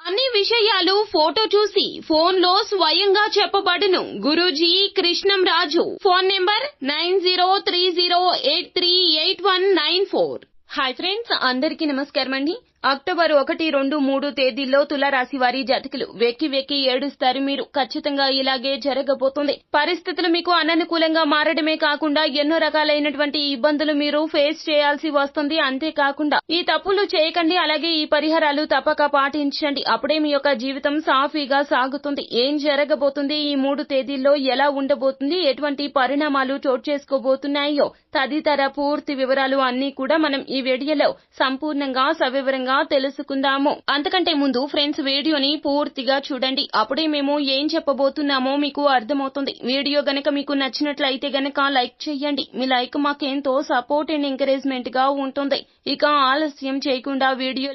అన్ని విషయాలు ఫోటో చూసి ఫోన్ లో స్వయంగా చెప్పబడును. Guruji Krishnam Raju. Phone number 9030838194. Hi friends, అందరికీ నమస్కారం అండి. అక్టోబర్ 1, 2, 3 తేదీల్లో తులారాశి వారి జాతకులు వెక్కి వెక్కి ఏడుస్తారు. మీరు ఖచ్చితంగా ఇలాగే జరగబోతుంది. పరిస్థితులు మీకు అననుకూలంగా మారడమే కాకుండా ఎన్నో రకాలైనటువంటి ఇబ్బందులు మీరు ఫేస్ చేయాల్సి వస్తుంది. అంతేకాకుండా ఈ తప్పులు చేయకండి, అలాగే ఈ పరిహారాలు తప్పక పాటించండి. అప్పుడే మీ యొక్క జీవితం సాఫీగా సాగుతుంది. ఏం జరగబోతుంది, ఈ 3 తేదీల్లో ఎలా ఉండబోతుంది, ఎటువంటి పరిణామాలు చోటు చేసుకోబోతున్నాయో తదితర పూర్తి వివరాలు అన్ని కూడా మనం ఈ వీడియోలో సంపూర్ణంగా సవివరంగా తెలుసుకుందాము. అంతకంటే ముందు ఫ్రెండ్స్, వీడియోని పూర్తిగా చూడండి. అప్పుడే మేము ఏం చెప్పబోతున్నామో మీకు అర్థమవుతుంది. వీడియో గనక మీకు నచ్చినట్లయితే గనక లైక్ చేయండి. మీ లైక్ మాకెంతో సపోర్ట్ అండ్ ఎంకరేజ్మెంట్ గా ఉంటుంది. ఇక ఆలస్యం చేయకుండా వీడియో